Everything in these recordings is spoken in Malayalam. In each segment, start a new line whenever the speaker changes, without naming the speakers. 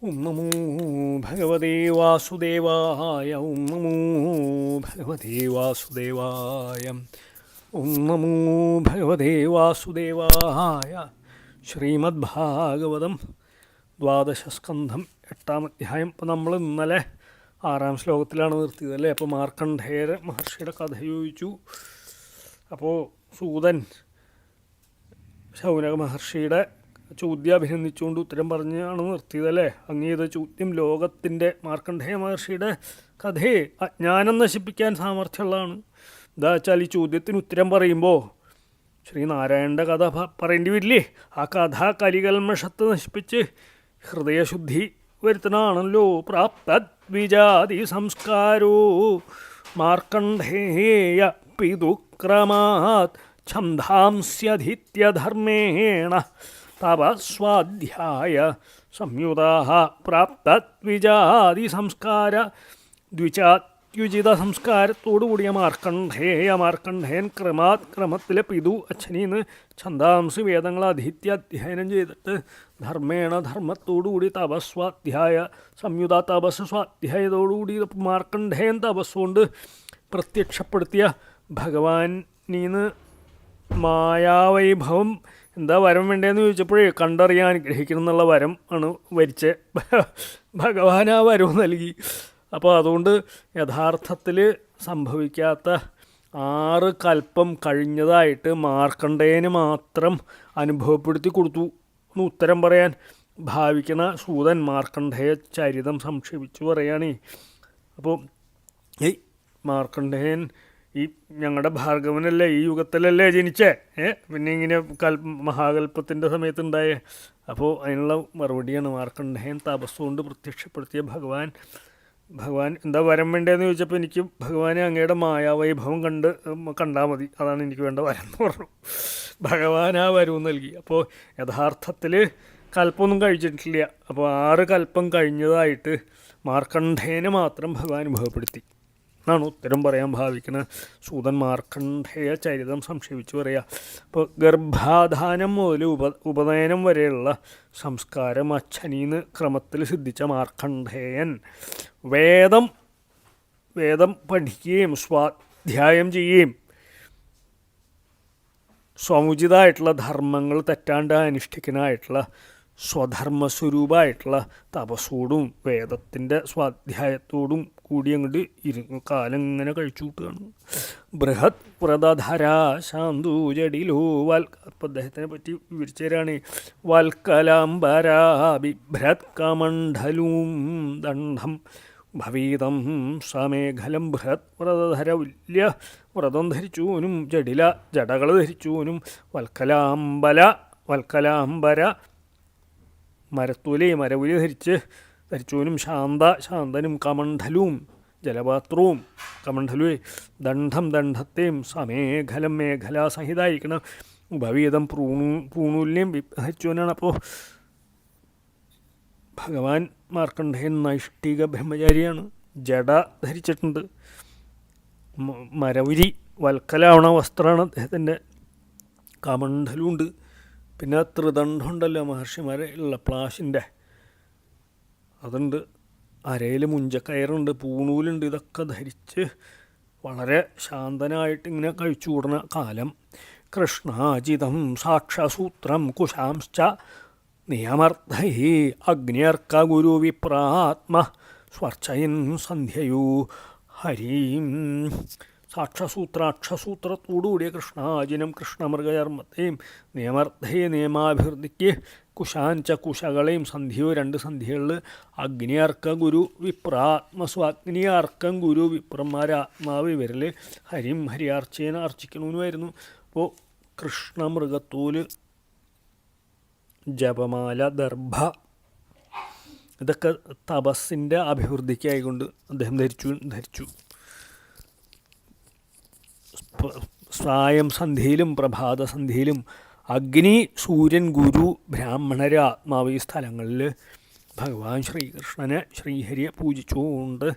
ഓം നമോ ഭഗവതേ വാസുദേവായ. ഓം നമോ ഭഗവതേ വാസുദേവായ. ഓം നമോ ഭഗവതേ വാസുദേവായ. ശ്രീമദ്ഭാഗവതം ദ്വാദശസ്കന്ധം 8-ാം അധ്യായം. ഇപ്പോൾ നമ്മൾ ഇന്നലെ 6-ാം ശ്ലോകത്തിലാണ് നിർത്തിയത് അല്ലേ? അപ്പോൾ മാർക്കണ്ഡേയ മഹർഷിയുടെ കഥ ചോദിച്ചു. അപ്പോൾ സൂതൻ ശൗനക മഹർഷിയുടെ ചോദ്യം അഭിനന്ദിച്ചുകൊണ്ട് ഉത്തരം പറഞ്ഞാണ് നിർത്തിയതല്ലേ? അങ്ങ് ചെയ്ത ചോദ്യം ലോകത്തിൻ്റെ മാർക്കണ്ഡേയ മഹർഷിയുടെ കഥയെ അജ്ഞാനം നശിപ്പിക്കാൻ സാമർഥ്യമുള്ളതാണ്. എന്താ വെച്ചാൽ ഈ ചോദ്യത്തിന് ഉത്തരം പറയുമ്പോൾ ശ്രീനാരായണൻ്റെ കഥ പറയേണ്ടി വരില്ലേ? ആ കഥ കലികൽമഷത്ത് നശിപ്പിച്ച് ഹൃദയശുദ്ധി വരുത്തണമാണല്ലോ. പ്രാപ്തദ്വിജാതി സംസ്കാരോ മാർക്കണ്ഡേയ പിതുക്രമാത് ഛന്ദാംസ്യധീത്യധർമ്മേണ തപസ്വാധ്യായ സംയുതാഃ. പ്രാപ്തദ്വിജാതി സംസ്കാര ദ്വിജാത്യുജിത സംസ്കാരത്തോടുകൂടിയ മാർക്കണ്ഡേയൻ ക്രമത്തിലെ പിതു അച്ഛനീന്ന് ഛന്ദാംസി വേദങ്ങൾ അധീത്യാധ്യയനം ചെയ്തിട്ട് ധർമ്മത്തോടുകൂടി തപസ്വാധ്യായ സംയുത തപസ് സ്വാധ്യായത്തോടുകൂടി മാർക്കണ്ഡേയൻ തപസ്സുകൊണ്ട് പ്രത്യക്ഷപ്പെടുത്തിയ ഭഗവാനീന്ന് മായാവൈഭവം എന്താ വരം വേണ്ടതെന്ന് ചോദിച്ചപ്പോഴേ കണ്ടറിയാൻ ഗ്രഹിക്കണം എന്നുള്ള വരം ആണ് വരിച്ച് ഭഗവാൻ ആ വരവും നൽകി. അപ്പോൾ അതുകൊണ്ട് യഥാർത്ഥത്തിൽ സംഭവിക്കാത്ത 6 കൽപ്പം കഴിഞ്ഞതായിട്ട് മാർക്കണ്ഡേയന് മാത്രം അനുഭവപ്പെടുത്തി കൊടുത്തു എന്ന് ഉത്തരം പറയാൻ ഭാവിക്കണ സൂതൻ മാർക്കണ്ഡേയ ചരിതം സംക്ഷേപിച്ചു പറയുകയാണേ. അപ്പോൾ ഈ മാർക്കണ്ഡേയൻ ഈ ഞങ്ങളുടെ ഭാർഗവനല്ലേ, ഈ യുഗത്തിലല്ലേ ജനിച്ചേ, പിന്നെ ഇങ്ങനെ മഹാകൽപ്പത്തിൻ്റെ സമയത്തുണ്ടായേ. അപ്പോൾ അതിനുള്ള മറുപടിയാണ് മാർക്കണ്ഡേയൻ തപസ്സുകൊണ്ട് പ്രത്യക്ഷപ്പെടുത്തിയ ഭഗവാൻ എന്താ വരം വേണ്ടതെന്ന് ചോദിച്ചപ്പോൾ എനിക്ക് ഭഗവാനെ അങ്ങയുടെ മായാവൈഭവം കണ്ടാൽ മതി, അതാണ് എനിക്ക് വേണ്ട വരം എന്ന് പറഞ്ഞു. ഭഗവാൻ ആ വരവും നൽകി. അപ്പോൾ യഥാർത്ഥത്തിൽ കൽപ്പമൊന്നും കഴിച്ചിട്ടില്ല. അപ്പോൾ 6 കൽപ്പം കഴിഞ്ഞതായിട്ട് മാർക്കണ്ഡേയന് മാത്രം ഭഗവാൻ അനുഭവപ്പെടുത്തി എന്നാണ് ഉത്തരം പറയാൻ ഭാവിക്കുന്നത്. സൂതൻ മാർക്കണ്ഡേയ ചരിതം സംക്ഷേപിച്ച് പറയുക. അപ്പോൾ ഗർഭാധാനം മുതൽ ഉപനയനം വരെയുള്ള സംസ്കാരം അച്ഛനീന്ന് ക്രമത്തിൽ സിദ്ധിച്ച മാർക്കണ്ഡേയൻ വേദം പഠിക്കുകയും സ്വാധ്യായം ചെയ്യുകയും സമുചിതമായിട്ടുള്ള ധർമ്മങ്ങൾ തെറ്റാണ്ട് അനുഷ്ഠിക്കാനായിട്ടുള്ള സ്വധർമ്മസ്വരൂപമായിട്ടുള്ള തപസ്സോടും വേദത്തിൻ്റെ സ്വാധ്യായത്തോടും കൂടി അങ്ങോട്ട് കാലം ഇങ്ങനെ കഴിച്ചു കൂട്ടുകയാണ്. ബൃഹത് വ്രതധരാ ശാന്തു ജഡിലോ അപ്പോൾ അദ്ദേഹത്തിനെ പറ്റി വിവരിച്ചു തരാണ്. വൽക്കലാംബരാ ബിഭ്രത് കമണ്ഡലൂം ദണ്ഡം ഭവീതം സമേഖലം. ബൃഹത് വ്രതധര വലിയ വ്രതം ധരിച്ചൂനും ജടകൾ ധരിച്ചൂനും വൽക്കലാംബര മരവുലി ധരിച്ചവനും ശാന്തനും കമണ്ഡലവും ജലപാത്രവും കമണ്ഡലുവേ ദണ്ഡത്തെയും സമേഖലം മേഖലാസഹിതമായിരിക്കണം. ഭവീതം പൂണൂല്യം ധരിച്ചവനാണ്. അപ്പോൾ ഭഗവാൻ മാർക്കണ്ഡേയൻ നൈഷ്ഠിക ബ്രഹ്മചാരിയാണ്. ജട ധരിച്ചിട്ടുണ്ട്. മരവുരി വൽക്കലാവണ വസ്ത്രമാണ് അദ്ദേഹത്തിൻ്റെ. കമണ്ഡലുണ്ട്. പിന്നെ ത്രിദണ്ഡം ഉണ്ടല്ലോ മഹർഷിമാരെ ഉള്ള പ്ലാശിൻ്റെ, അതുണ്ട്. അരയിൽ മുഞ്ചക്കയറുണ്ട്, പൂണൂലുണ്ട്. ഇതൊക്കെ ധരിച്ച് വളരെ ശാന്തനായിട്ട് ഇങ്ങനെ കഴിച്ചു കൂടുന്ന കാലം. കൃഷ്ണാജിതം സാക്ഷസൂത്രം കുശാംശ്ച നിയമർദ്ധൈ അഗ്നിയർക്ക ഗുരു വിപ്രാത്മ സ്വർച്ചയൻ സന്ധ്യയോ ഹരീം. അക്ഷസൂത്രത്തോടുകൂടിയ കൃഷ്ണാജിനം കൃഷ്ണമൃഗചർമ്മത്തെയും നിയമർദ്ധയെ നിയമാഭിവൃദ്ധിക്ക് കുശാഞ്ച കുശകളെയും സന്ധ്യയോ 2 സന്ധ്യകളിൽ അഗ്നിയർക്ക ഗുരു വിപ്രാത്മസ്വ അഗ്നിയർക്കം ഗുരു വിപ്രന്മാരാത്മാവ് ഇവരിൽ ഹരിയാർച്ചേന അർച്ചിക്കണമെന്നുമായിരുന്നു. അപ്പോൾ കൃഷ്ണമൃഗത്തോല് ജപമാല ദർഭ ഇതൊക്കെ തപസ്സിൻ്റെ അഭിവൃദ്ധിക്കായിക്കൊണ്ട് അദ്ദേഹം ധരിച്ചു. സായം സന്ധ്യയിലും പ്രഭാത സന്ധ്യയിലും അഗ്നി, സൂര്യൻ, ഗുരു, ബ്രാഹ്മണര്, ആത്മാവ് ഈ സ്ഥലങ്ങളിൽ ഭഗവാൻ ശ്രീകൃഷ്ണനെ ശ്രീഹരിയെ പൂജിച്ചുകൊണ്ട്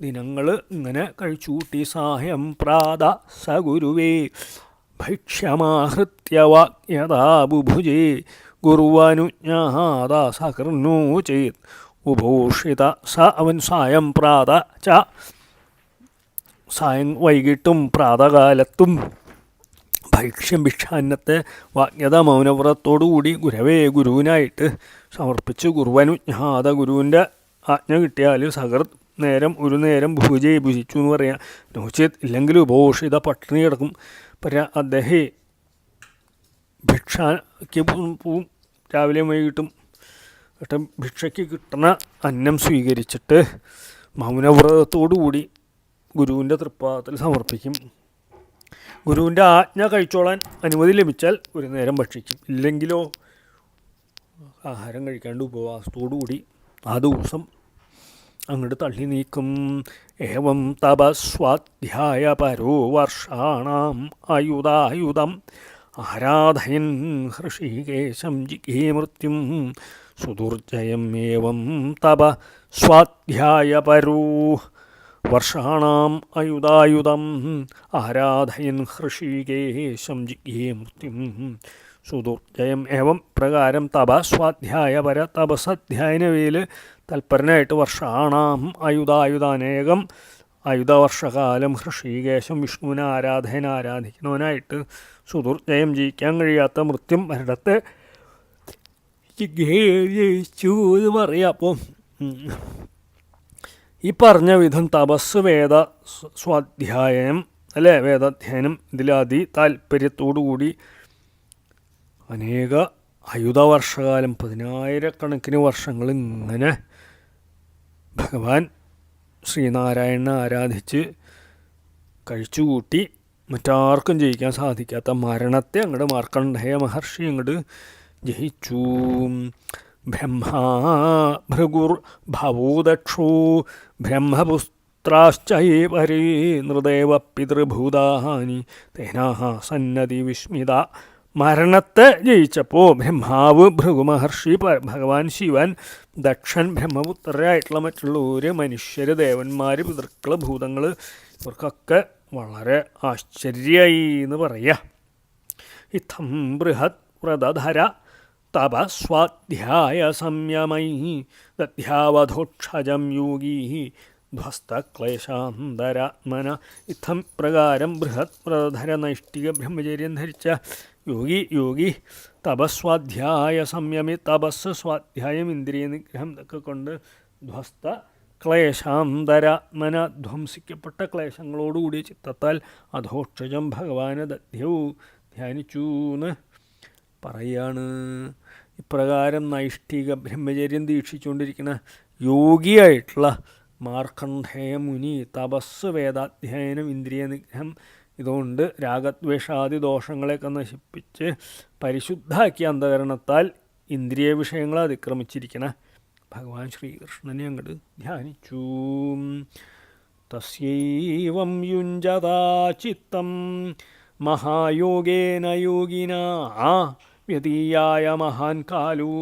ദിനങ്ങൾ ഇങ്ങനെ കഴിച്ചു കൂട്ടി. സായം പ്രാത സ ഗുരുവേ ഭൈക്ഷ്യമാഹൃത്യ വാക്യതാ ബുഭുജേ ഗുരുവാനുജ്ഞാത സകർണോ ചേത് ഉപോഷിത സ അവൻ സായം പ്രാത ച സായം വൈകിട്ടും പ്രാതകാലത്തും ഭൈക്ഷ്യം ഭിക്ഷാന്നത്തെ വാജ്ഞത മൗനവ്രതത്തോടുകൂടി ഗുരവേ ഗുരുവിനായിട്ട് സമർപ്പിച്ച് ഗുരുവനുജ്ഞാത ഗുരുവിൻ്റെ ആജ്ഞ കിട്ടിയാൽ സകൃത് നേരം ഒരു നേരം ഭുജയെ ഭുജിച്ചു എന്ന് പറയാം. നോച്ചേത് ഇല്ലെങ്കിൽ ഉപോഷിത പട്ടിണി കിടക്കും. അദ്ദേഹം ഭിക്ഷയ്ക്ക് പോവും രാവിലെയും വൈകിട്ടും. ഏട്ടൻ ഭിക്ഷയ്ക്ക് കിട്ടുന്ന അന്നം സ്വീകരിച്ചിട്ട് മൗനവ്രതത്തോടുകൂടി ഗുരുവിൻ്റെ തൃപ്പാദത്തിൽ സമർപ്പിക്കും. ഗുരുവിൻ്റെ ആജ്ഞ കഴിച്ചോളാൻ അനുമതി ലഭിച്ചാൽ ഒരു നേരം ഭക്ഷിക്കും. ഇല്ലെങ്കിലോ ആഹാരം കഴിക്കാണ്ട് ഉപവാസത്തോടുകൂടി ആ ദിവസം അങ്ങോട്ട് തള്ളി നീക്കും. ഏവം തപസ്വാധ്യായ പരോ വർഷാണാം ആയുധായുധം ആരാധയൻ ഹൃഷീകേശം ജിഗേ മൃത്യും സുദുർജയം ഏവം തപസ്വാധ്യായ പരോ വർഷാണാം ആയുധായുധം ആരാധയൻ ഹൃഷീകേശം ജിഗേ മൃത്യും സുദുർജയം ഏവം പ്രകാരം തപസ്വാധ്യായ പര തപസ്വാധ്യായനവയിൽ തൽപരനായിട്ട് വർഷാണാം ആയുധായുധാനേകം ആയുധവർഷകാലം ഹൃഷീകേശം വിഷ്ണുവിനെ ആരാധിക്കുന്നവനായിട്ട് സുദുർജയം ജയിക്കാൻ കഴിയാത്ത മൃത്യും മരണത്തെ ജയിച്ചു എന്ന് പറയാം. അപ്പോൾ ഈ പറഞ്ഞ വിധം തപസ് വേദ സ്വാധ്യായം അല്ലേ, വേദാധ്യയനം ഇതിലതി താല്പര്യത്തോടുകൂടി അനേക ആയുധവർഷകാലം 10,000 വർഷങ്ങൾ ഇങ്ങനെ ഭഗവാൻ ശ്രീനാരായണനെ ആരാധിച്ച് കഴിച്ചുകൂട്ടി മറ്റാർക്കും ജയിക്കാൻ സാധിക്കാത്ത മരണത്തെ അങ്ങോട്ട് മാർക്കണ്ഡേയ മഹർഷി അങ്ങോട്ട് ജയിച്ചു. ബ്രഹ്മാ ഭൃഗുർ ഭവോദക്ഷോ ബ്രഹ്മപുത്രാശ്ചയേ പരേ നൃദേവ പിതൃഭൂതാനി തേനാഹ സന്നതി വിസ്മിത. മരണത്തെ ജയിച്ചപ്പോൾ ബ്രഹ്മാവ് ഭൃഗു മഹർഷി ഭഗവാൻ ശിവൻ ദക്ഷൻ ബ്രഹ്മപുത്രരായിട്ടുള്ള മറ്റുള്ളവർ മനുഷ്യർ ദേവന്മാർ പിതൃക്കൾ ഭൂതങ്ങൾ ഇവർക്കൊക്കെ വളരെ ആശ്ചര്യമായി എന്ന് പറയാം. ഇത്തം ബൃഹത് വ്രതധര തപസ്വാധ്യായ സംയമൈ ദധ്യാവധോക്ഷജം യോഗീ ധ്വസ്തക്ലേശാന്തരാത്മന. ഇത്തം പ്രകാരം ബൃഹത് വ്രതധര നൈഷ്ഠിക ബ്രഹ്മചര്യം ധരിച്ച യോഗി തപസ്വാധ്യായ സംയമി തപസ് സ്വാധ്യായം ഇന്ദ്രിയ നിഗ്രഹം ഇതൊക്കെ കൊണ്ട് ധ്വസ്ത ക്ലേശാന്തരാത്മന ധ്വംസിക്കപ്പെട്ട ക്ലേശങ്ങളോടുകൂടി ചിത്തത്താൽ അധോക്ഷജം ഭഗവാനെ ദധ്യവും ധ്യാനിച്ചു എന്ന് പറയാണ്. ഇപ്രകാരം നൈഷ്ഠിക ബ്രഹ്മചര്യം ദീക്ഷിച്ചുകൊണ്ടിരിക്കുന്ന യോഗിയായിട്ടുള്ള മാർക്കണ്ഡേയ മുനി തപസ് വേദാധ്യയനം ഇന്ദ്രിയ നിഗ്രഹം ഇതുകൊണ്ട് രാഗദ്വേഷാദി ദോഷങ്ങളെയൊക്കെ നശിപ്പിച്ച് പരിശുദ്ധാക്കിയ അന്ധകരണത്താൽ ഇന്ദ്രിയ വിഷയങ്ങളെ അതിക്രമിച്ചിരിക്കുന്ന ഭഗവാൻ ശ്രീകൃഷ്ണനെ അങ്ങോട്ട് ധ്യാനിച്ചു. തസ്യൈവം യുഞ്ജതാ ചിത്തം മഹായോഗേന യോഗിനാ വ്യതീയായ മഹാൻ കാലു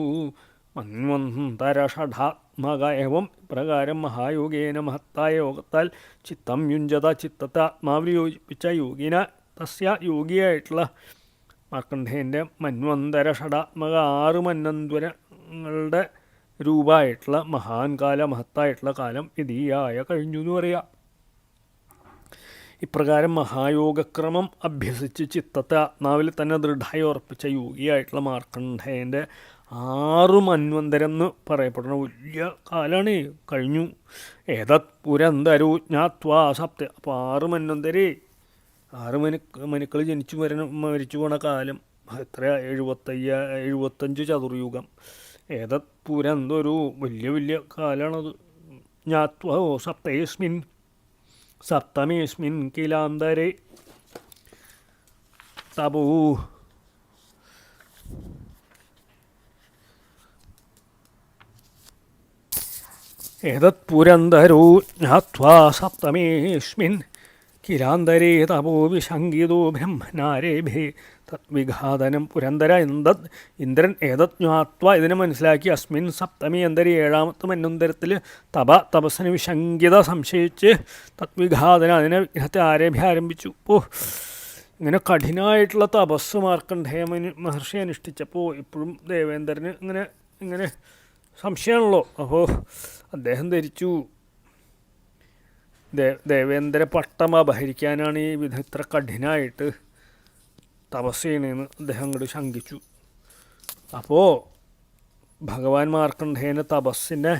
മന്വന്തരഷഠാത്മക. ഏവം പ്രകാരം മഹായോഗേന മഹത്തായ യോഗത്താൽ ചിത്തം യുഞ്ജത ചിത്തത്തെ ആത്മാവിൽ യോജിപ്പിച്ച യോഗിന തസ്യ യോഗിയായിട്ടുള്ള മാർക്കണ്ഡേയൻ്റെ മന്വന്തര ഷഠാത്മക 6 മന്വന്തരങ്ങളുടെ രൂപമായിട്ടുള്ള മഹാൻ കാല മഹത്തായിട്ടുള്ള കാലം വ്യതീയായ കഴിഞ്ഞു എന്ന് പറയാം. ഇപ്രകാരം മഹായോഗക്രമം അഭ്യസിച്ച് ചിത്തത്തെ ആത്മാവിൽ തന്നെ ദൃഢമായി ഉറപ്പിച്ച യോഗിയായിട്ടുള്ള മാർക്കണ്ഡേയൻ്റെ 6 മന്വന്തരം എന്ന് പറയപ്പെടുന്ന വലിയ കാലമാണ് കഴിഞ്ഞു. ഏതത് പുരന്തരോ ജ്ഞാത്വാ സപ്ത. അപ്പോൾ 6 മന്വന്തരേ 6 മനുക്കൾ മരിച്ചു പോണ കാലം എത്ര 75 ചതുർയുഗം. ഏതത് പുരന്തൊരു വലിയ വലിയ കാലമാണത്. ജ്ഞാത്വോ സപ്തേസ്മിൻ സപ്തമേസ്മിൻ കിലാന്തരേ തപോ ഏതത് പുരന്തരോ ജ്ഞാത്വാ സപ്തമേസ്മിൻ കിലാന്തരേ തപോ വിശങ്കിതോ ബ്രഹ്മനാരേഭേ തദ്വിഘാതനം. പുരന്തര എന്തത് ഇന്ദ്രൻ ഏതത് ജ്ഞാത്വ ഇതിനെ മനസ്സിലാക്കി അസ്മിൻ സപ്തമി അന്തരി 7ാമത്തെ മന്വന്തരത്തിൽ തപസ്സിന് വിശങ്കിത സംശയിച്ച് തദ്വിഘാതന അതിനെ വിഘ്നത്തെ ആരംഭിച്ചു. ഇപ്പോൾ ഇങ്ങനെ കഠിനമായിട്ടുള്ള തപസ് മാർക്കണ്ഡേയ മഹർഷി അനുഷ്ഠിച്ചപ്പോൾ ഇപ്പോഴും ദേവേന്ദ്രന് ഇങ്ങനെ സംശയമാണല്ലോ. അപ്പോൾ അദ്ദേഹം ധരിച്ചു ദേവേന്ദ്ര പട്ടം അപഹരിക്കാനാണ് ഈ വിധം ഇത്ര കഠിനമായിട്ട് തപസ് ചെയ്യണേന്ന് അദ്ദേഹം അങ്ങോട്ട് ശങ്കിച്ചു. അപ്പോൾ ഭഗവാൻ മാർക്കണ്ഡേയന് തപസ്സിനെ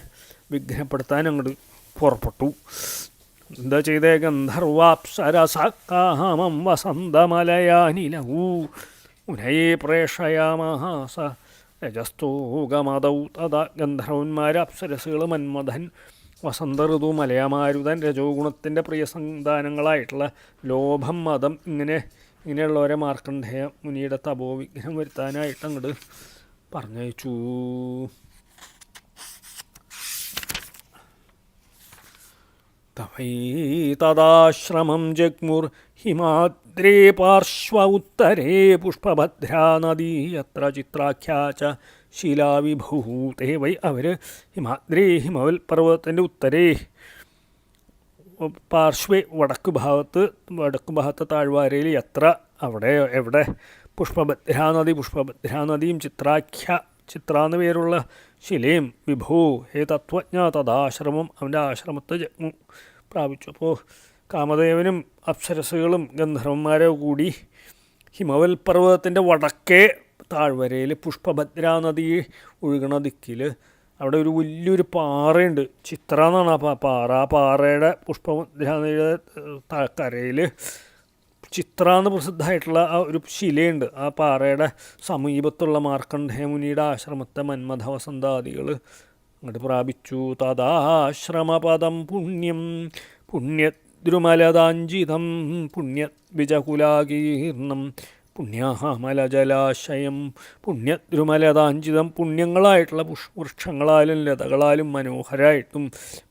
വിഘ്നപ്പെടുത്താൻ അങ്ങോട്ട് പുറപ്പെട്ടു. എന്താ ചെയ്തേ? ഗന്ധർവാപ്സരസകാമം വസന്തമലയാനിലവൂ മുനയെ പ്രേഷയാമാസ രജസ്തോഗമതൗ തഥാ. ഗന്ധർവന്മാർ, അപ്സരസുകൾ, മന്മഥൻ, വസന്ത ഋതു, മലയമാരുതൻ, രജോ ഗുണത്തിൻ്റെ പ്രിയ സന്താനങ്ങളായിട്ടുള്ള ലോഭം, മതം, ഇങ്ങനെയുള്ളവരെ മാർക്കണ്ഡേയ മുനിയുടെ തപോവിഘ്നം വരുത്താനായിട്ട് അങ്ങോട്ട് പറഞ്ഞയച്ചു. തദാശ്രമം ജഗ്മുർ ഹിമാദ്രേ പാർശ്വ ഉത്തരേ പുഷ്പഭദ്രാ നദീ യത്ര ചിത്രാഖ്യാ ച ശിലാവിഭൂതേ. വൈ അവർ ഹിമാദ്രേ, ഹിമവൽ പർവ്വതത്തിൻ്റെ ഉത്തരേ പാർശ്വേ വടക്ക് ഭാഗത്ത് താഴ്വാരയിൽ യത്ര എവിടെ പുഷ്പഭദ്രാ നദിയും ചിത്ര എന്ന പേരുള്ള ശിലയും വിഭൂ ഹേ തത്വജ്ഞ തദാശ്രമം അവൻ്റെ ആശ്രമത്തെ ജഗ്മു പ്രാപിച്ചു. അപ്പോൾ കാമദേവനും അപ്സരസുകളും ഗന്ധർവന്മാരെ കൂടി ഹിമവൽ പർവ്വതത്തിൻ്റെ വടക്കേ താഴ്വരയിൽ പുഷ്പഭദ്രാ നദി ഒഴുകണ ദിക്കിൽ അവിടെ ഒരു വലിയൊരു പാറയുണ്ട്. ചിത്ര എന്നാണ് ആ പാറ. ആ പാറയുടെ പുഷ്പഭദ്രാ നദിയുടെ കരയിൽ ചിത്ര എന്ന് പ്രസിദ്ധമായിട്ടുള്ള ആ ഒരു ശിലയുണ്ട്. ആ പാറയുടെ സമീപത്തുള്ള മാർക്കണ്ഡേയ മുനിയുടെ ആശ്രമത്തെ മന്മഥ വസന്താദികൾ അങ്ങോട്ട് പ്രാപിച്ചു. തദാശ്രമപദം പുണ്യം പുണ്യദ്രുമലതാഞ്ചിതം പുണ്യദ്വിജകുലാകീർണം പുണ്യാമലജലാശയം. പുണ്യദ്രുമലതാഞ്ചിതം പുണ്യങ്ങളായിട്ടുള്ള വൃക്ഷങ്ങളാലും ലതകളാലും മനോഹരായിട്ടും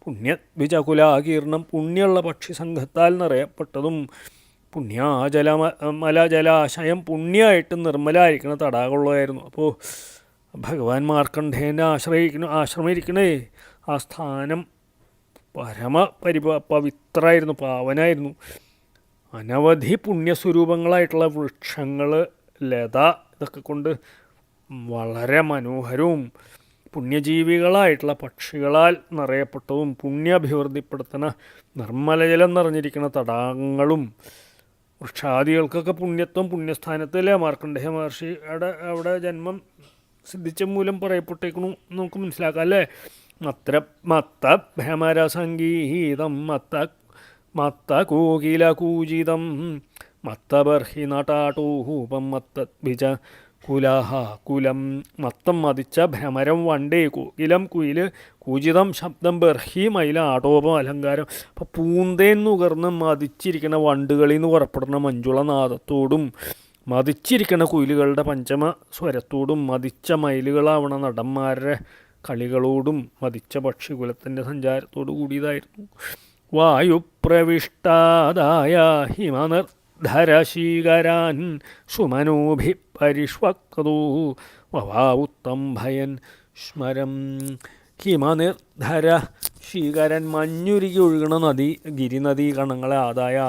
പുണ്യദ്വിജകുലാകീർണം പുണ്യമുള്ള പക്ഷിസംഘത്താൽ നിറയപ്പെട്ടതും മലജലാശയം പുണ്യമായിട്ട് നിർമ്മലായിരിക്കുന്ന തടാകമുള്ളതായിരുന്നു. അപ്പോൾ ഭഗവാൻ മാർക്കണ്ഡേയനെ ആശ്രമിരിക്കണേ ആ സ്ഥാനം പവിത്രമായിരുന്നു, പാവനായിരുന്നു. അനവധി പുണ്യസ്വരൂപങ്ങളായിട്ടുള്ള വൃക്ഷങ്ങൾ, ലത, ഇതൊക്കെ കൊണ്ട് വളരെ മനോഹരവും പുണ്യജീവികളായിട്ടുള്ള പക്ഷികളാൽ നിറയപ്പെട്ടതും പുണ്യാഭിവൃദ്ധിപ്പെടുത്തുന്ന നിർമ്മലജലം നിറഞ്ഞിരിക്കുന്ന തടാകങ്ങളും വൃക്ഷാദികൾക്കൊക്കെ പുണ്യസ്ഥാനത്തിലെ മാർക്കണ്ഡേയ മഹർഷിയുടെ അവിടെ ജന്മം സിദ്ധിച്ച മൂലം പറയപ്പെട്ടേക്കണു നമുക്ക് മനസ്സിലാക്കാം അല്ലേ. മത്ത ഭ്രമരസംഗീതം മത്ത കോകിലകൂജിതം മത്തബർഹി നടാടൂപം മത്തദ്വിജ കുലം. മത്തം മതിച്ച ഭ്രമരം വണ്ടേ കോകിലം കുയില് കൂജിതം ശബ്ദം ബർഹി മയില ആടോപം അലങ്കാരം. അപ്പം പൂന്തേൻ നുകർന്ന് മതിച്ചിരിക്കുന്ന വണ്ടുകളിൽ നിന്ന് പുറപ്പെടുന്ന മഞ്ജുളനാദത്തോടും മതിച്ചിരിക്കുന്ന കുയിലുകളുടെ പഞ്ചമ സ്വരത്തോടും മതിച്ച മയിലുകളാവണ നടന്മാരുടെ കളികളോടും മതിച്ച പക്ഷികുലത്തിൻ്റെ സഞ്ചാരത്തോടു കൂടിയതായിരുന്നു. വായുപ്രവിഷ്ടാദായ ഹിമനിർധരശീകരാൻ സുമനോഭി പരിഷ്വക്തോ വവാവുത്തംഭയൻ സ്മരം. ഹിമനിർധര ശീകരൻ മഞ്ഞുരുകി ഒഴുകണ ഗിരിനദീ കണങ്ങളെ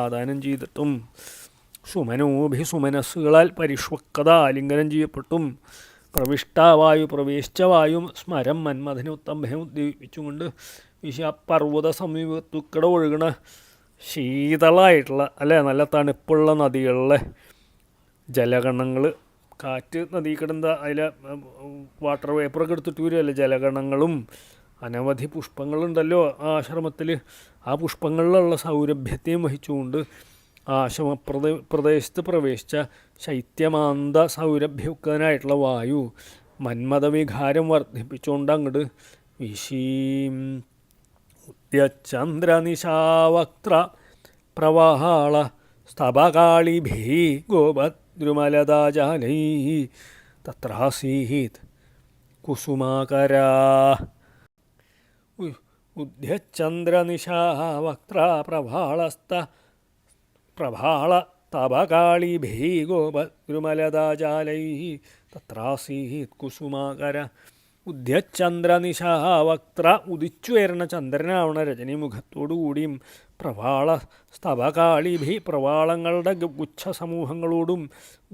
ആദാനം ചെയ്തിട്ടും സുമനസ്സുകളാൽ പരിഷ്വക്തത ആലിംഗനം ചെയ്യപ്പെട്ടും പ്രവിഷ്ട വായു സ്മരം മന്മഥനെ ഉത്തംഭയം ഉദ്ദീപിച്ചുകൊണ്ട് പർവ്വത സമീപത്തുക്കടെ ഒഴുകണ ശീതളായിട്ടുള്ള അല്ലേ നല്ല തണുപ്പുള്ള നദികളിലെ ജലഗണങ്ങൾ, കാറ്റ് നദി കിടന്ന അതിലെ വാട്ടർ വേപ്പറൊക്കെ എടുത്തിട്ട് വരുമല്ലേ ജലഗണങ്ങളും അനവധി പുഷ്പങ്ങളുണ്ടല്ലോ ആ ആശ്രമത്തിൽ. ആ പുഷ്പങ്ങളിലുള്ള സൗരഭ്യത്തെയും വഹിച്ചുകൊണ്ട് പ്രദേശത്ത് പ്രവേശിച്ച ശൈത്യമാന്ത സൗരഭ്യുക്തനായിട്ടുള്ള വായു മന്മഥവികാരം വർദ്ധിപ്പിച്ചുകൊണ്ട് അങ്ങോട്ട് വിശീം. ഉദ്യചന്ദ്രനിശാവക്ത്ര പ്രവാള സ്തബകാളിഭീ ഗോപദ്രുമലതാജാലൈ തത്രാസീത് കുസുമാകരാ. ഉദ്യചന്ദ്രനിശാവക്ത്ര പ്രഭാള തപകാളിഭീ ഗോപദ്രുമലതാജാലൈ തത്രാസീത് കുസുമാകര. ഉദ്യചന്ദ്രനിശാവക്ത്ര ഉദിച്ചുയരണ ചന്ദ്രനാവണ രജനിമുഖത്തോടു കൂടിയും പ്രവാള സ്തവകാളിഭി പ്രവാളങ്ങളുടെ ഗുച്ഛസമൂഹങ്ങളോടും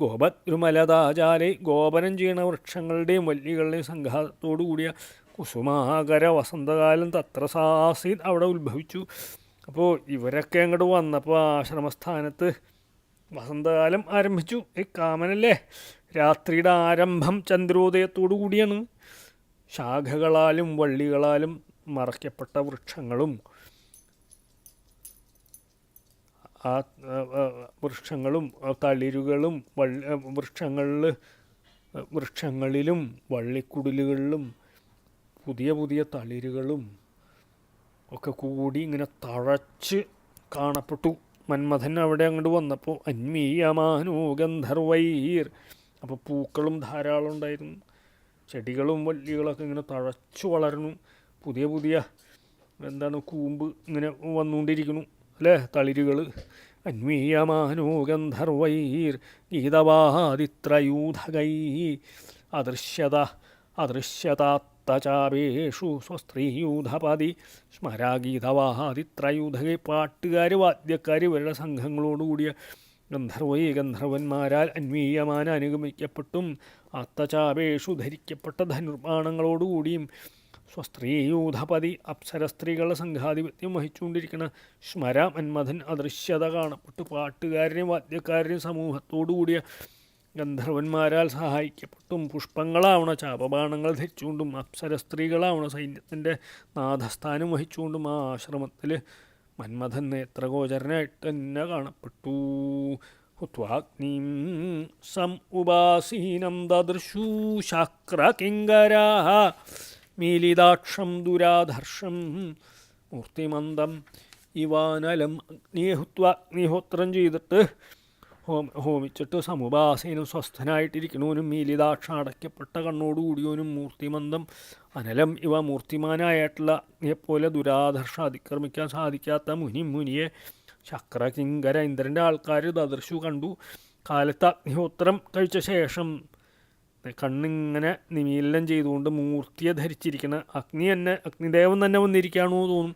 ഗോപദ്രുമലതാജാലെ ഗോപനം ചെയ്യണ വൃക്ഷങ്ങളുടെയും വല്ലികളുടെയും സംഘാതത്തോടു കൂടിയ കുസുമാകര വസന്തകാലം തത്ര സാസീത് അവിടെ ഉത്ഭവിച്ചു. അപ്പോൾ ഇവരൊക്കെ അങ്ങോട്ട് വന്നപ്പോൾ ആശ്രമസ്ഥാനത്ത് വസന്തകാലം ആരംഭിച്ചു. ഈ കാമനല്ലേ, രാത്രിയുടെ ആരംഭം ചന്ദ്രോദയത്തോടു കൂടിയാണ്. ശാഖകളാലും വള്ളികളാലും മറയ്ക്കപ്പെട്ട വൃക്ഷങ്ങളും തളിരുകളും വൃക്ഷങ്ങളിലും വള്ളിക്കുടിലുകളിലും പുതിയ പുതിയ തളിരുകളും ഒക്കെ കൂടി ഇങ്ങനെ തഴച്ച് കാണപ്പെട്ടു. മന്മഥൻ അവിടെ അങ്ങോട്ട് വന്നപ്പോൾ അന്മീയമാനോ ഗന്ധർവൈർ, അപ്പോൾ പൂക്കളും ധാരാളം ഉണ്ടായിരുന്നു. ചെടികളും വള്ളികളൊക്കെ ഇങ്ങനെ തഴച്ചു വളർന്നു. പുതിയ പുതിയ കൂമ്പ് ഇങ്ങനെ വന്നുകൊണ്ടിരിക്കുന്നു അല്ലേ, തളിരുകൾ. അന്വീയമാനോ ഗന്ധർവൈർ ഗീതവാദിത്രയൂധകൈ അദൃശ്യതാത്തചാപേഷു സ്വസ്ത്രീയൂധപതി സ്മരാഗീതവാദിത്രയൂധകൈ. പാട്ടുകാർ, വാദ്യക്കാർ, ഇവരുടെ സംഘങ്ങളോടുകൂടിയ ഗന്ധർവന്മാരാൽ അന്വീയമാന അനുഗമിക്കപ്പെട്ടും അത്തചാപേഷു ധരിക്കപ്പെട്ട ധനുർബാണങ്ങളോടുകൂടിയും സ്വസ്ത്രീയൂധപതി അപ്സര സ്ത്രീകളുടെ സംഘാധിപത്യം വഹിച്ചുകൊണ്ടിരിക്കുന്ന സ്മര മന്മഥൻ അദൃശ്യത കാണപ്പെട്ടു. പാട്ടുകാരനെയും വാദ്യക്കാരനെയും സമൂഹത്തോടുകൂടിയ ഗന്ധർവന്മാരാൽ സഹായിക്കപ്പെട്ടും പുഷ്പങ്ങളാവണ ചാപബാണങ്ങൾ ധരിച്ചുകൊണ്ടും അപ്സര സ്ത്രീകളാവണ സൈന്യത്തിൻ്റെ നാഥസ്ഥാനം വഹിച്ചുകൊണ്ടും ആ ആശ്രമത്തിൽ മന്മഥൻ നേത്രഗോചരനായിട്ട് തന്നെ കാണപ്പെട്ടു. ഹുത്വാഗ്നിം സം ഉപാസീനം ദദൃശൂ ശാക്രകിങ്കരാഃ മീലിതാക്ഷം ദുരാധർഷം മൂർത്തിമന്ദം ഇവാനലം. അഗ്നിഹോത്രം ചെയ്തിട്ട് ഹോമിച്ചിട്ട് സമുപാസീനം സ്വസ്ഥനായിട്ടിരിക്കണവനും മീലിതാക്ഷം അടയ്ക്കപ്പെട്ട കണ്ണോടുകൂടിയവനും മൂർത്തിമന്ദം അനലം ഇവ മൂർത്തിമാനായിട്ടുള്ള അഗ്നിയെപ്പോലെ ദുരാധർഷം അതിക്രമിക്കാൻ സാധിക്കാത്ത മുനിയെ ശക്രകിങ്കര ഇന്ദ്രൻ്റെ ആൾക്കാർ ദദർശു കണ്ടു. കാലത്ത് അഗ്നിഹോത്രം കഴിച്ച ശേഷം കണ്ണിങ്ങനെ നിമീലനം ചെയ്തുകൊണ്ട് മൂർത്തിയെ ധരിച്ചിരിക്കുന്ന അഗ്നിദേവൻ തന്നെ വന്നിരിക്കുകയാണോ തോന്നും.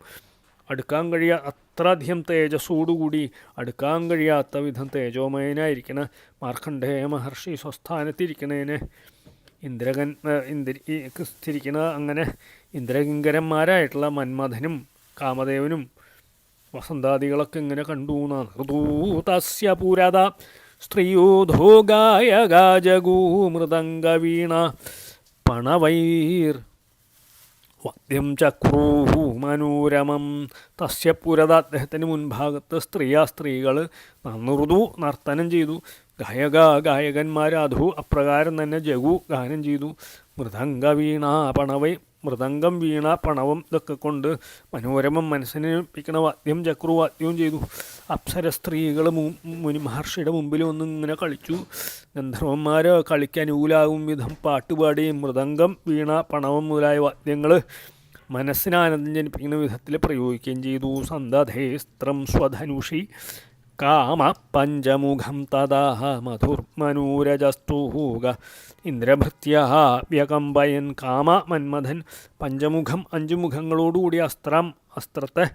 അടുക്കാൻ അത്ര അധികം തേജസ്സോടുകൂടി അടുക്കാൻ കഴിയാത്ത വിധം തേജോമയനായിരിക്കണ മാർക്കണ്ഡേയ മഹർഷി സ്വസ്ഥാനത്തിരിക്കണേന് സ്ഥിരിക്കണ അങ്ങനെ ഇന്ദ്രകിങ്കരന്മാരായിട്ടുള്ള മന്മഥനും കാമദേവനും വസന്താദികളൊക്കെ ഇങ്ങനെ കണ്ടു. തസ്യ പുരത സ്ത്രീയോധോ ഗായഗാജഗൂ മൃദംഗവീണ പണവൈർ വാദ്യം ചക്രൂഹു മനോരമം. തസ്യ പുരത അദ്ദേഹത്തിന് മുൻഭാഗത്ത് സ്ത്രീകൾ നൃതു നർത്തനം ചെയ്തു. ഗായകന്മാരാധു അപ്രകാരം തന്നെ ജഗു ഗാനം ചെയ്തു. മൃദംഗവീണ പണവൈ, മൃദംഗം വീണ പണവം ഇതൊക്കെ കൊണ്ട് മനോരമം മനസ്സിനെ ഏൽപ്പിക്കണ വാദ്യം ചക്രുവാദ്യവും ചെയ്തു. അപ്സര സ്ത്രീകൾ മഹർഷിയുടെ മുമ്പിൽ ഒന്നും ഇങ്ങനെ കളിച്ചു. ഗന്ധർവന്മാർ കളിക്കാൻ അനുകൂലാകും വിധം പാട്ടുപാടി മൃദംഗം വീണ പണവം മുതലായ വാദ്യങ്ങൾ മനസ്സിന് ആനന്ദം ജനിപ്പിക്കുന്ന വിധത്തിൽ പ്രയോഗിക്കുകയും ചെയ്തു. സന്തധേസ്ത്രം സ്വധനുഷി കാമ പഞ്ചമുഖം തഥാ മധുർമനൂരജസ്തൂഹ ഇന്ദ്രഭൃത്യ വ്യകമ്പയൻ. കാമ മന്മഥൻ പഞ്ചമുഖം 5 മുഖങ്ങളോടുകൂടി അസ്ത്രത്തെ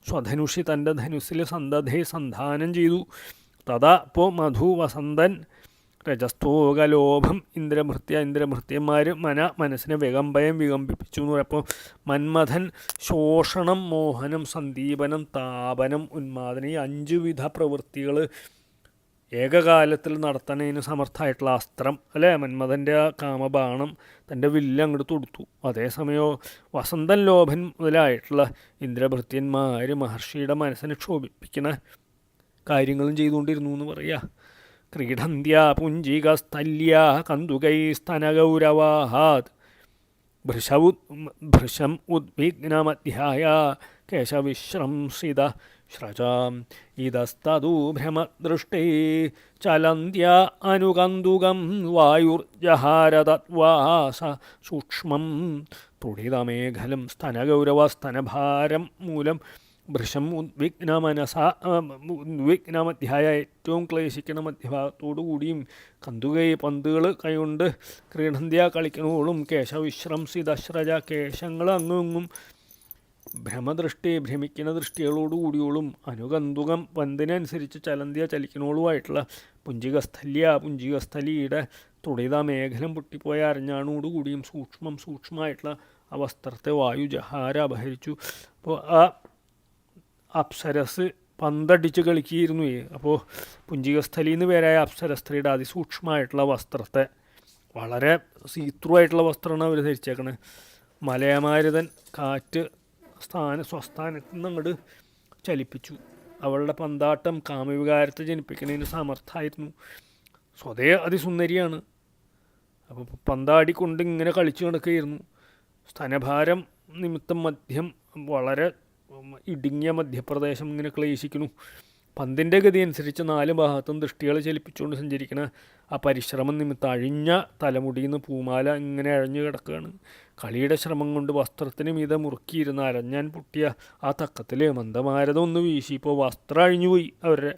സ്വധനുഷി തൻ്റെ ധനുസിൽ സന്തധേ സന്ധാനം ചെയ്തു. തഥാ അപ്പോൾ മധു വസന്തൻ രജസ്തോകലോഭം ഇന്ദ്രഭൃത്യന്മാർ മനസ്സിനെ വികമ്പിപ്പിച്ചു എന്ന് പറയപ്പോൾ മന്മഥൻ ശോഷണം, മോഹനം, സന്ദീപനം, താപനം, ഉന്മാദനം ഈ 5 വിധ പ്രവൃത്തികൾ ഏകകാലത്തിൽ നടത്തണതിന് സമർത്ഥമായിട്ടുള്ള അസ്ത്രം അല്ലേ, മന്മഥൻ്റെ ആ കാമബാണം തൻ്റെ വില്ല് അങ്ങോട്ട് തൊടുത്തു. അതേസമയം വസന്തൻ ലോഭൻ മുതലായിട്ടുള്ള ഇന്ദ്രഭൃത്യന്മാർ മഹർഷിയുടെ മനസ്സിനെ ക്ഷോഭിപ്പിക്കുന്ന കാര്യങ്ങളും ചെയ്തുകൊണ്ടിരുന്നു എന്ന് പറയുക. ക്രീഡന്ത്യ പുഞ്ചികസ്ഥല്യ കന്തുകൈസ്തനഗൗരവാഹാത് ഭൃശം ഉദ്വിഗ്നമധ്യായ കേശവിശ്രംസിത ശ്രജാം ഇതസ്തദു ഭ്രമദൃഷ്ടേ ചലന്ത്യ അനുകന്തുകം വായുർജഹാരതത്വാസ സൂക്ഷ്മം തുടിതമേഖലം. സ്തനഗൗരവ മൂലം ഭൃശം ഉദ്വിഗ്നമധ്യായ ഏറ്റവും ക്ലേശിക്കുന്ന മധ്യഭാഗത്തോടു കൂടിയും കന്തുകൈ പന്തുകൾ കൈകൊണ്ട് ക്രീഡന്ത്യ കളിക്കണോളും കേശവിശ്രംസിതശ്രജ കേശങ്ങൾ അങ്ങും ഭ്രമിക്കുന്ന ദൃഷ്ടികളോടുകൂടിയോളും അനുകന്തുകം പന്തിനനുസരിച്ച് ചലന്ത്യ ചലിക്കണോളുമായിട്ടുള്ള പുഞ്ചികസ്ഥലിയുടെ തുടിത മേഖലം പൊട്ടിപ്പോയ അരഞ്ഞാണോടുകൂടിയും സൂക്ഷ്മമായിട്ടുള്ള ആ വസ്ത്രത്തെ വായു ജഹാര അപഹരിച്ചു. അപ്പോൾ ആ അപ്സരസ് പന്തടിച്ച് കളിക്കുകയായിരുന്നു. അപ്പോൾ പുഞ്ചികസ്ഥലി എന്ന് പേരായ അപ്സര സ്ത്രീയുടെ അതിസൂക്ഷ്മമായിട്ടുള്ള വസ്ത്രത്തെ, വളരെ സീത്രൂ ആയിട്ടുള്ള വസ്ത്രമാണ് അവർ ധരിച്ചേക്കണത്. മലയമാരുതൻ കാറ്റ് സ്വസ്ഥാനത്ത് നിന്ന് അങ്ങോട്ട് ചലിപ്പിച്ചു. അവളുടെ പന്താട്ടം കാമവികാരത്തെ ജനിപ്പിക്കുന്നതിന് സമർത്ഥമായിരുന്നു. സ്വതേ അതിസുന്ദരിയാണ്. അപ്പോൾ പന്താടിക്കൊണ്ട് ഇങ്ങനെ കളിച്ചു നടക്കുകയായിരുന്നു. സ്തനഭാരം നിമിത്തം വളരെ ഇടുങ്ങിയ മധ്യപ്രദേശം ഇങ്ങനെ ക്ലേശിക്കുന്നു. പന്തിൻ്റെ ഗതി അനുസരിച്ച് 4 ഭാഗത്തും ദൃഷ്ടികളെ ചലിപ്പിച്ചുകൊണ്ട് സഞ്ചരിക്കണ ആ പരിശ്രമം നിമിത്തം അഴിഞ്ഞ തലമുടിയിൽ നിന്ന് പൂമാല ഇങ്ങനെ അഴഞ്ഞു കിടക്കുകയാണ്. കളിയുടെ ശ്രമം കൊണ്ട് വസ്ത്രത്തിന് മീതെ മുറുക്കിയിരുന്ന് അരഞ്ഞാൻ പൊട്ടിയ ആ തക്കത്തിൽ മന്ദമാരതം ഒന്ന് വീശി. ഇപ്പോൾ വസ്ത്രം അഴിഞ്ഞുപോയി അവരുടെ.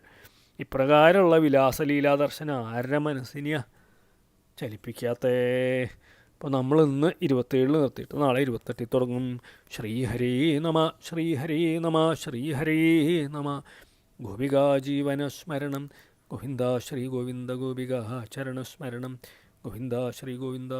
ഇപ്രകാരമുള്ള വിലാസലീലാ ദർശനം ആരുടെ മനസ്സിനെയാണ് ചലിപ്പിക്കാത്തേ? അപ്പോൾ നമ്മൾ ഇന്ന് 27 നിർത്തിയിട്ട് നാളെ 28 തുടങ്ങും. ശ്രീഹരേ നമ, ശ്രീഹരേ നമ, ശ്രീഹരേ നമ. ഗോപികാ ജീവനസ്മരണം ഗോവിന്ദ ശ്രീ ഗോവിന്ദ, ഗോപികാ ചരണസ്മരണം ഗോവിന്ദ ശ്രീ ഗോവിന്ദ.